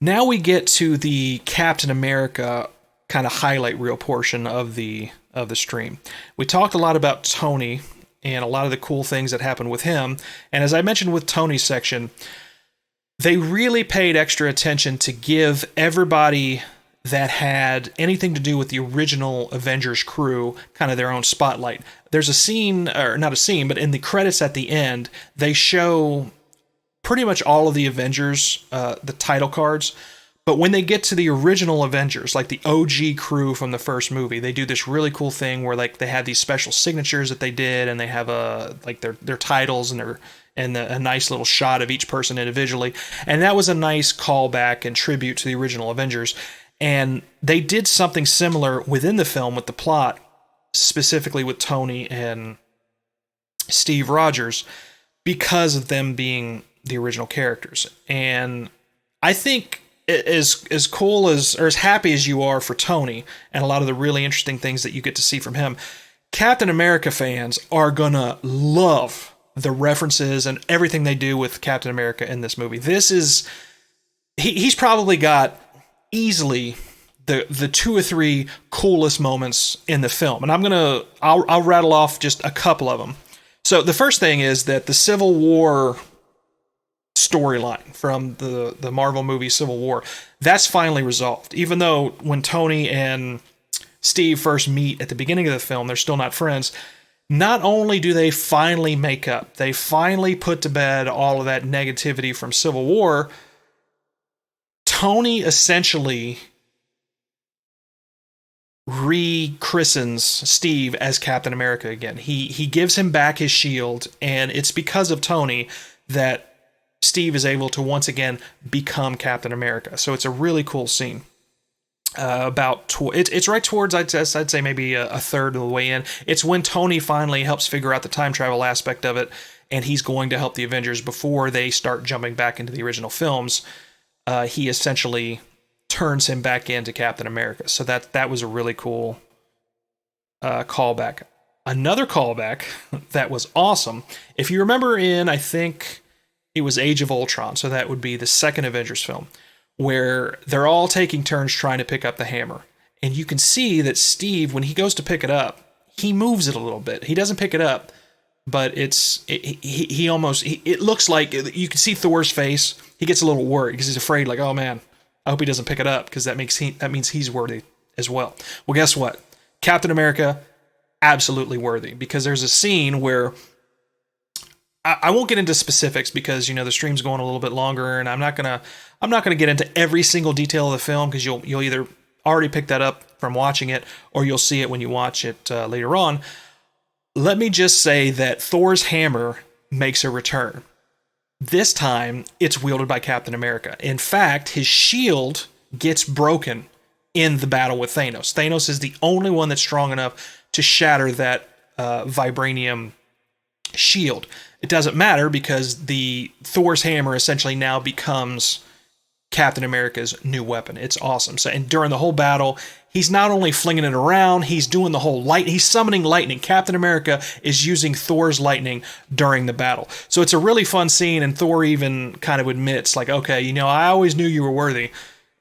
Now we get to the Captain America kind of highlight reel portion of the stream. We talked a lot about Tony and a lot of the cool things that happened with him. And as I mentioned with Tony's section, they really paid extra attention to give everybody that had anything to do with the original Avengers crew kind of their own spotlight. There's a scene, or not a scene, but in the credits at the end, they show pretty much all of the Avengers, the title cards. But when they get to the original Avengers, like the OG crew from the first movie, they do this really cool thing where like they have these special signatures that they did, and they have like their titles and a nice little shot of each person individually. And that was a nice callback and tribute to the original Avengers. And they did something similar within the film with the plot, specifically with Tony and Steve Rogers, because of them being the original characters. And I think as cool as, or as happy as you are for Tony and a lot of the really interesting things that you get to see from him, Captain America fans are gonna love the references and everything they do with Captain America in this movie. This is, he's probably got easily the two or three coolest moments in the film. And I'll rattle off just a couple of them. So the first thing is that the Civil War storyline from the Marvel movie Civil War, that's finally resolved. Even though when Tony and Steve first meet at the beginning of the film, they're still not friends. Not only do they finally make up, they finally put to bed all of that negativity from Civil War. Tony essentially rechristens Steve as Captain America again. He gives him back his shield, and it's because of Tony that Steve is able to once again become Captain America. So it's a really cool scene. It's right towards, I'd say maybe a third of the way in. It's when Tony finally helps figure out the time travel aspect of it, and he's going to help the Avengers before they start jumping back into the original films. He essentially turns him back into Captain America. So that was a really cool callback. Another callback that was awesome, if you remember in, I think it was Age of Ultron, so that would be the second Avengers film, where they're all taking turns trying to pick up the hammer. And you can see that Steve, when he goes to pick it up, he moves it a little bit. He doesn't pick it up, but it looks like, you can see Thor's face. He gets a little worried because he's afraid, like, oh man, I hope he doesn't pick it up, because that means he's worthy as well. Well, guess what? Captain America, absolutely worthy, because there's a scene where I won't get into specifics because, the stream's going a little bit longer, and I'm not gonna get into every single detail of the film, because you'll either already pick that up from watching it, or you'll see it when you watch it later on. Let me just say that Thor's hammer makes a return. This time, it's wielded by Captain America. In fact, his shield gets broken in the battle with Thanos. Thanos is the only one that's strong enough to shatter that vibranium shield. It doesn't matter, because the Thor's hammer essentially now becomes Captain America's new weapon. It's awesome. So, and during the whole battle, he's not only flinging it around, he's doing the whole he's summoning lightning. Captain America is using Thor's lightning during the battle. So it's a really fun scene, and Thor even kind of admits, like, okay, I always knew you were worthy.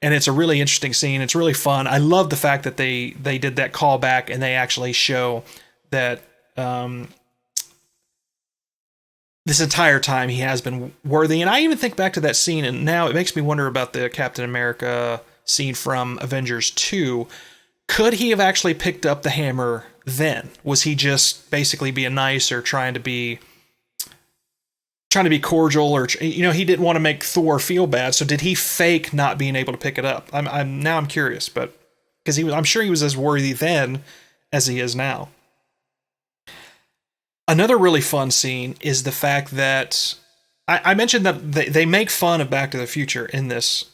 And it's a really interesting scene. It's really fun. I love the fact that they did that callback, and they actually show that this entire time he has been worthy. And I even think back to that scene, and now it makes me wonder about the Captain America scene from Avengers 2. Could he have actually picked up the hammer then? Was he just basically being nice, or trying to be cordial, or he didn't want to make Thor feel bad? So did he fake not being able to pick it up? I'm curious, but because I'm sure he was as worthy then as he is now. Another really fun scene is the fact that I mentioned that they make fun of Back to the Future in this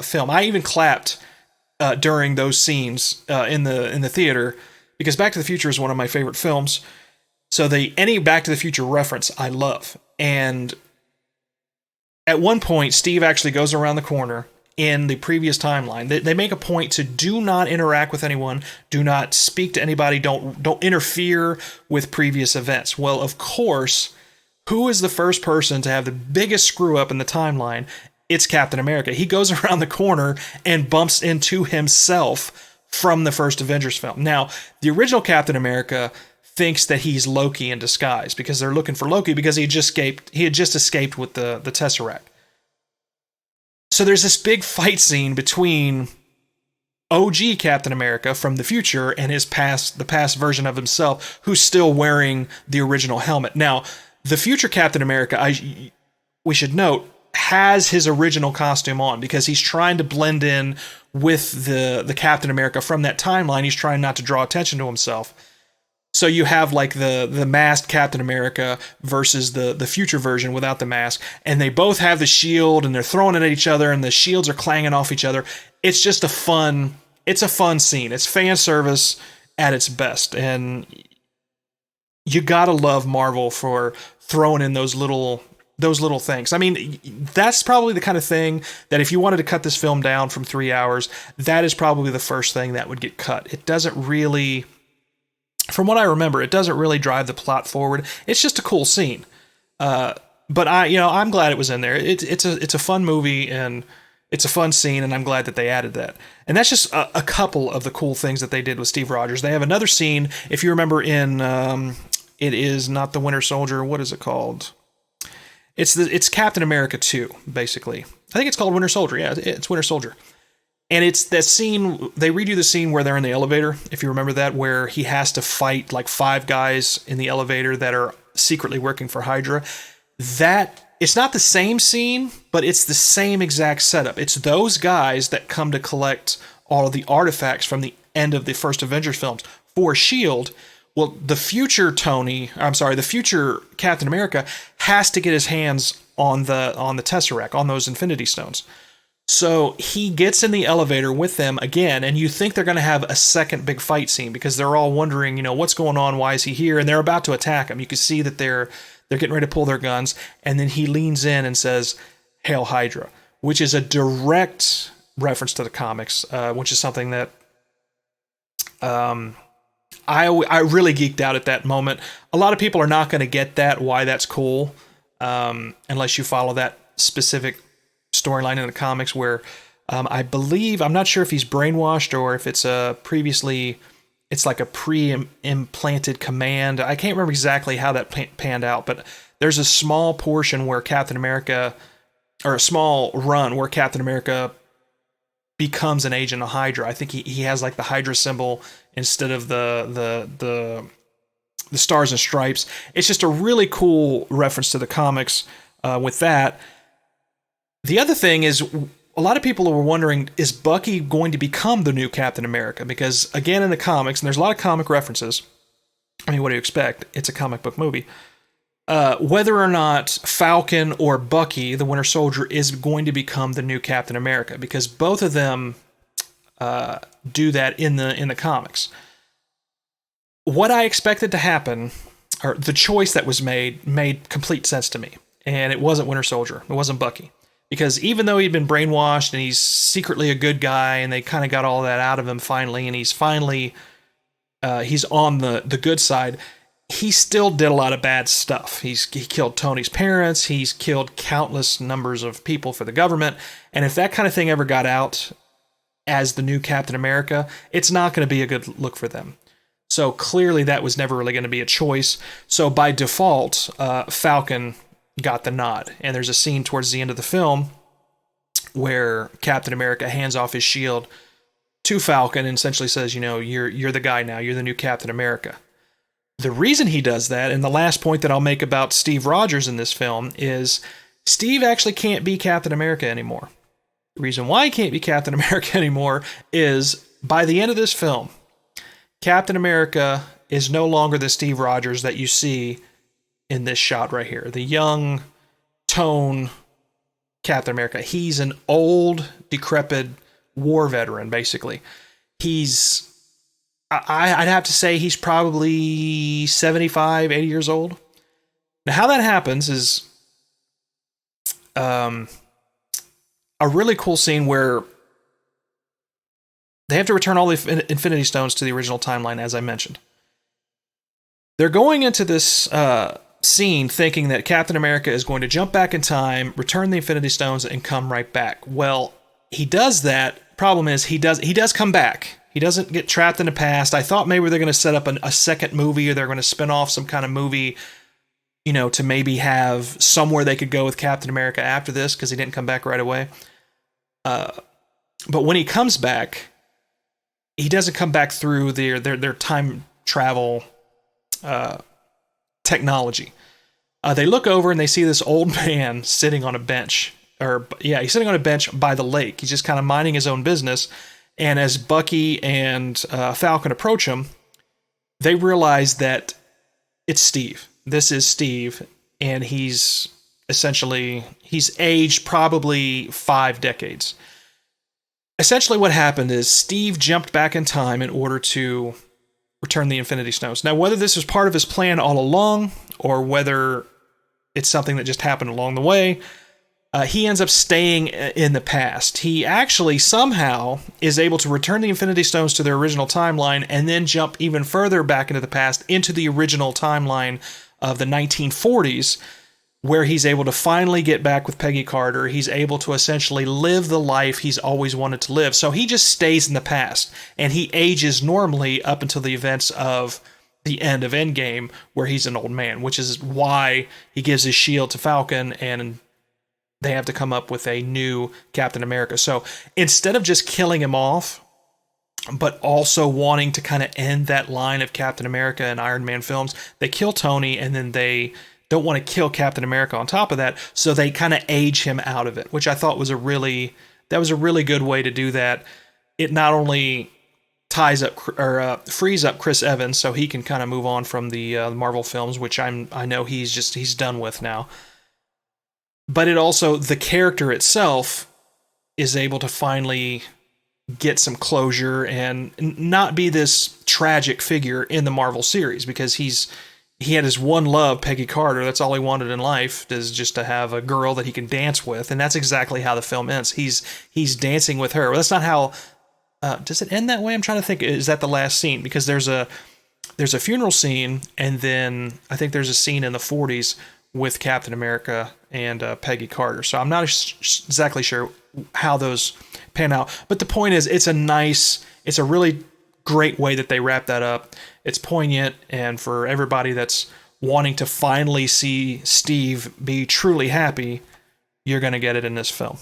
film. I even clapped during those scenes in the theater, because Back to the Future is one of my favorite films. So any Back to the Future reference I love. And at one point, Steve actually goes around the corner in the previous timeline. They make a point to do not interact with anyone, do not speak to anybody, don't interfere with previous events. Well, of course, who is the first person to have the biggest screw up in the timeline it's Captain America. He goes around the corner and bumps into himself from the first Avengers film. Now, the original Captain America thinks that he's Loki in disguise because they're looking for Loki because he had just escaped with the Tesseract. So there's this big fight scene between OG Captain America from the future and the past version of himself, who's still wearing the original helmet. Now, the future Captain America, we should note, has his original costume on because he's trying to blend in with the Captain America from that timeline. He's trying not to draw attention to himself. So you have like the masked Captain America versus the future version without the mask, and they both have the shield and they're throwing it at each other and the shields are clanging off each other. It's just a fun scene. It's fan service at its best, and you gotta love Marvel for throwing in those little things. I mean, that's probably the kind of thing that if you wanted to cut this film down from 3 hours, that is probably the first thing that would get cut. It doesn't really, from what I remember, it doesn't really drive the plot forward. It's just a cool scene. But I'm glad it was in there. It's a fun movie and it's a fun scene, and I'm glad that they added that. And that's just a couple of the cool things that they did with Steve Rogers. They have another scene, if you remember, in it is not the Winter Soldier. What is it called? It's Captain America 2, basically. I think it's called Winter Soldier. Yeah, it's Winter Soldier. And it's that scene, they redo the scene where they're in the elevator, if you remember that, where he has to fight like 5 guys in the elevator that are secretly working for Hydra. It's not the same scene, but it's the same exact setup. It's those guys that come to collect all of the artifacts from the end of the first Avengers films for S.H.I.E.L.D. Well, the future Captain America has to get his hands on the Tesseract, on those Infinity Stones. So he gets in the elevator with them again, and you think they're going to have a second big fight scene because they're all wondering, what's going on? Why is he here? And they're about to attack him. You can see that they're getting ready to pull their guns, and then he leans in and says, "Hail Hydra," which is a direct reference to the comics, which is something that I really geeked out at that moment. A lot of people are not going to get why that's cool, unless you follow that specific storyline in the comics where I believe, I'm not sure if he's brainwashed or if it's it's like a pre-implanted command. I can't remember exactly how that panned out, but there's a small portion where Captain America, or a small run where Captain America becomes an agent of Hydra. I think he has like the Hydra symbol instead of the stars and stripes. It's just a really cool reference to the comics with that. The other thing is, a lot of people were wondering, is Bucky going to become the new Captain America? Because, again, in the comics, and there's a lot of comic references, I mean, what do you expect? It's a comic book movie. Whether or not Falcon or Bucky, the Winter Soldier, is going to become the new Captain America, because both of them do that in the comics. What I expected to happen, or the choice that was made complete sense to me, and it wasn't Winter Soldier. It wasn't Bucky. Because even though he'd been brainwashed and he's secretly a good guy and they kind of got all that out of him finally, and he's on the good side, he still did a lot of bad stuff. He killed Tony's parents. He's killed countless numbers of people for the government. And if that kind of thing ever got out as the new Captain America, it's not going to be a good look for them. So clearly that was never really going to be a choice. So by default, Falcon got the nod. And there's a scene towards the end of the film where Captain America hands off his shield to Falcon and essentially says, you're the guy now. You're the new Captain America. The reason he does that, and the last point that I'll make about Steve Rogers in this film, is Steve actually can't be Captain America anymore. The reason why he can't be Captain America anymore is by the end of this film, Captain America is no longer the Steve Rogers that you see in this shot right here. The young, tone Captain America. He's an old, decrepit war veteran, basically. I'd have to say he's probably 75, 80 years old. Now, how that happens is a really cool scene where they have to return all the Infinity Stones to the original timeline, as I mentioned. They're going into this scene thinking that Captain America is going to jump back in time, return the Infinity Stones, and come right back. Well, he does that. Problem is, he does come back. He doesn't get trapped in the past. I thought maybe they're going to set up a second movie, or they're going to spin off some kind of movie, to maybe have somewhere they could go with Captain America after this, because he didn't come back right away. But when he comes back, he doesn't come back through their time travel technology. They look over and they see this old man sitting on a bench. He's sitting on a bench by the lake. He's just kind of minding his own business. And as Bucky and Falcon approach him, they realize that it's Steve. This is Steve, and he's aged probably 5 decades. Essentially what happened is Steve jumped back in time in order to return the Infinity Stones. Now, whether this was part of his plan all along, or whether it's something that just happened along the way, he ends up staying in the past. He actually somehow is able to return the Infinity Stones to their original timeline, and then jump even further back into the past, into the original timeline of the 1940s, where he's able to finally get back with Peggy Carter. He's able to essentially live the life he's always wanted to live. So he just stays in the past, and he ages normally up until the events of the end of Endgame, where he's an old man, which is why he gives his shield to Falcon, and they have to come up with a new Captain America. So instead of just killing him off, but also wanting to kind of end that line of Captain America and Iron Man films, they kill Tony, and then they don't want to kill Captain America on top of that, so they kind of age him out of it, which I thought was a really good way to do that. It not only ties up or frees up Chris Evans so he can kind of move on from the Marvel films, which I know he's done with now, but it also, the character itself is able to finally get some closure and not be this tragic figure in the Marvel series, because he had his one love, Peggy Carter. That's all he wanted in life, is just to have a girl that he can dance with, and that's exactly how the film ends. He's dancing with her. Well, that's not how. Does it end that way? I'm trying to think. Is that the last scene? Because there's a funeral scene, and then I think there's a scene in the 40s with Captain America and Peggy Carter. So I'm not exactly sure how those pan out. But the point is, it's a really great way that they wrap that up. It's poignant, and for everybody that's wanting to finally see Steve be truly happy, you're going to get it in this film.